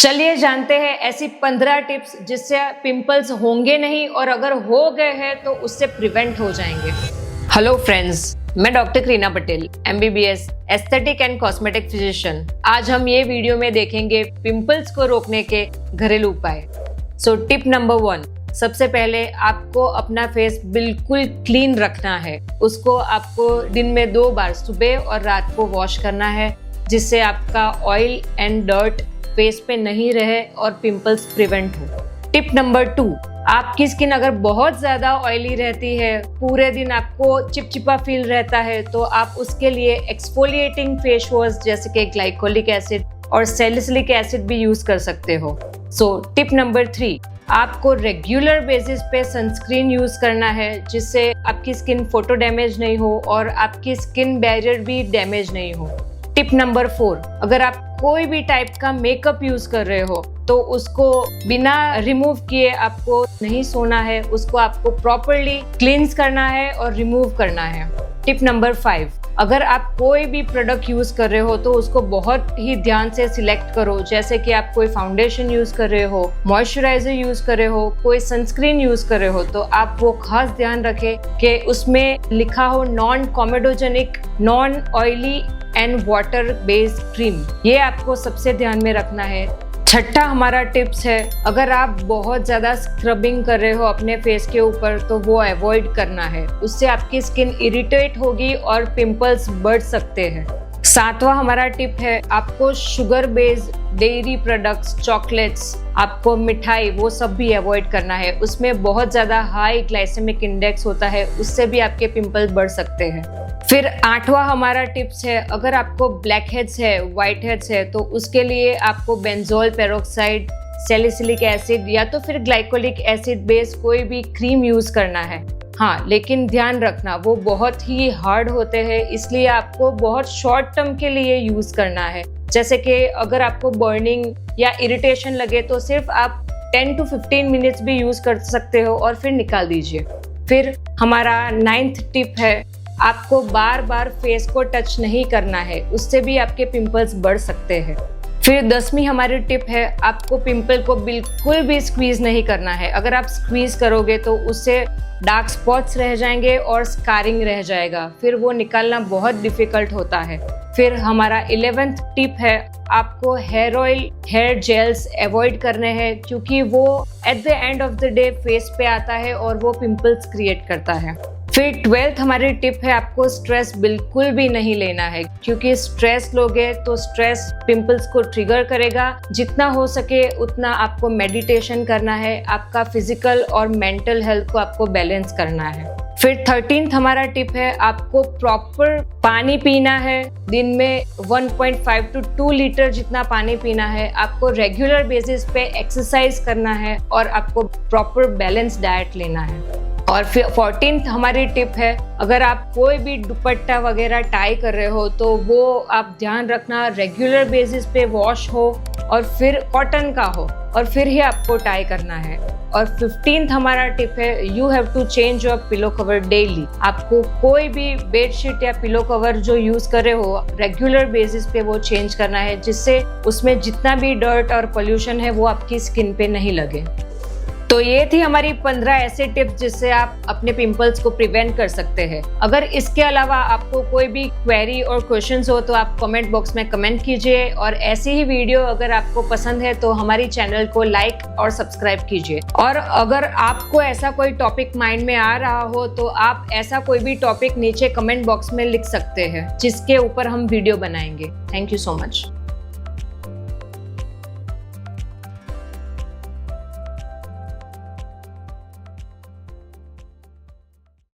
चलिए जानते हैं ऐसी 15 टिप्स जिससे पिंपल्स होंगे नहीं और अगर हो गए हैं तो उससे प्रिवेंट हो जाएंगे। हेलो फ्रेंड्स, मैं doctor Kareena Patel, MBBS aesthetic and cosmetic physician. आज हम ये वीडियो में देखेंगे पिंपल्स को रोकने के घरेलू उपाय। सो टिप नंबर 1, सबसे पहले आपको अपना फेस बिल्कुल क्लीन रखना है। उसको आपको दिन में 2 बार, सुबह और रात को वॉश करना है, जिससे आपका ऑयल एंड डर्ट फेस पे नहीं रहे और पिंपल्स प्रिवेंट हो। टिप नंबर 2, आपकी स्किन अगर बहुत ज्यादा ऑयली रहती है, पूरे दिन आपको चिपचिपा फील रहता है, तो आप उसके लिए एक्सफोलिएटिंग फेस वॉश जैसे कि ग्लाइकोलिक एसिड और सैलिसिलिक एसिड भी यूज कर सकते हो। सो टिप नंबर 3, आपको रेगुलर बेसिस पे सनस्क्रीन यूज करना है, जिससे आपकी स्किन फोटो डैमेज नहीं हो और आपकी स्किन बैरियर भी डैमेज नहीं हो। टिप नंबर 4, अगर आप कोई भी टाइप का मेकअप यूज कर रहे हो तो उसको बिना रिमूव किए आपको नहीं सोना है, उसको आपको प्रॉपरली क्लींस करना है और रिमूव करना है। टिप नंबर 5, अगर आप कोई भी प्रोडक्ट यूज कर रहे हो तो उसको बहुत ही ध्यान से सिलेक्ट करो, जैसे कि आप कोई फाउंडेशन यूज कर रहे हो, मॉइस्चराइजर यूज कर रहे हो, कोई सनस्क्रीन यूज कर रहे हो, तो आप वो खास ध्यान रखें कि उसमें लिखा हो non comedogenic, non oily and water based cream. ये आपको सबसे ध्यान में रखना है। छठा हमारा टिप्स है, अगर आप बहुत ज़्यादा स्क्रबिंग कर रहे हो अपने फेस के ऊपर तो वो अवॉइड करना है, उससे आपकी स्किन इरिटेट होगी और पिंपल्स बढ़ सकते हैं। 7वां हमारा टिप है, आपको sugar based dairy products, chocolates, आपको मिठाई, वो सब भी अवॉइड करना है। उसमें बहुत ज़्यादा हाई ग्लाइसेमिक इंडेक्स होता है, उससे भी आपके पिंपल्स बढ़ सकते हैं। फिर 8वां हमारा टिप्स है, अगर आपको ब्लैक हेड्स है, वाइट हेड्स है, तो उसके लिए आपको बेंजोल पेरोक्साइड, सैलिसिलिक एसिड या तो फिर ग्लाइकोलिक एसिड बेस्ड कोई भी क्रीम यूज करना है। हाँ, लेकिन ध्यान रखना वो बहुत ही हार्ड होते हैं, इसलिए आपको बहुत शॉर्ट टर्म के लिए यूज करना है। जैसे कि अगर आपको बर्निंग या इरिटेशन लगे तो सिर्फ आप 10 to 15 मिनट्स भी यूज कर सकते हो और फिर निकाल दीजिए। फिर हमारा 9th टिप है, आपको बार बार फेस को टच नहीं करना है, उससे भी आपके पिंपल्स बढ़ सकते हैं। फिर 10वीं हमारी टिप है, आपको पिंपल को बिल्कुल भी स्क्वीज नहीं करना है। अगर आप स्क्वीज करोगे तो उससे डार्क स्पॉट्स रह जाएंगे और स्कारिंग रह जाएगा, फिर वो निकालना बहुत डिफिकल्ट होता है। फिर हमारा 11th टिप है, आपको hair oil, hair gels avoid करने हैं, क्योंकि वो at the end of the day face पे आता है और वो पिंपल्स क्रिएट करता है। फिर 12th हमारी टिप है, आपको स्ट्रेस बिल्कुल भी नहीं लेना है, क्योंकि स्ट्रेस लोगे तो स्ट्रेस पिंपल्स को ट्रिगर करेगा। जितना हो सके उतना आपको मेडिटेशन करना है, आपका फिजिकल और मेंटल हेल्थ को आपको बैलेंस करना है। फिर 13th हमारा टिप है, आपको प्रॉपर पानी पीना है। दिन में 1.5 to 2 लीटर जितना पानी पीना है। आपको रेगुलर बेसिस पे एक्सरसाइज करना है और आपको प्रॉपर बैलेंस डाइट लेना है। और फिर 14th हमारी टिप है, अगर आप कोई भी दुपट्टा वगैरह टाई कर रहे हो तो वो आप ध्यान रखना रेगुलर बेसिस पे वॉश हो और फिर कॉटन का हो और फिर ही आपको टाई करना है। और 15th हमारा टिप है, you have to change your pillow cover daily. आपको कोई भी बेडशीट या पिलो कवर जो यूज कर रहे हो रेगुलर बेसिस पे वो चेंज करना है, जिससे उसमें जितना भी डर्ट और पोल्यूशन है वो आपकी स्किन पे नहीं लगे। तो ये थी हमारी 15 ऐसे टिप्स जिससे आप अपने पिंपल्स को प्रिवेंट कर सकते हैं। अगर इसके अलावा आपको कोई भी क्वेरी और क्वेश्चंस हो तो आप कमेंट बॉक्स में कमेंट कीजिए, और ऐसी ही वीडियो अगर आपको पसंद है तो हमारी चैनल को लाइक और सब्सक्राइब कीजिए। और अगर आपको ऐसा कोई टॉपिक माइंड में आ रहा हो तो आप ऐसा कोई भी टॉपिक नीचे कमेंट बॉक्स में लिख सकते हैं, जिसके ऊपर हम वीडियो बनाएंगे। Thank you so much.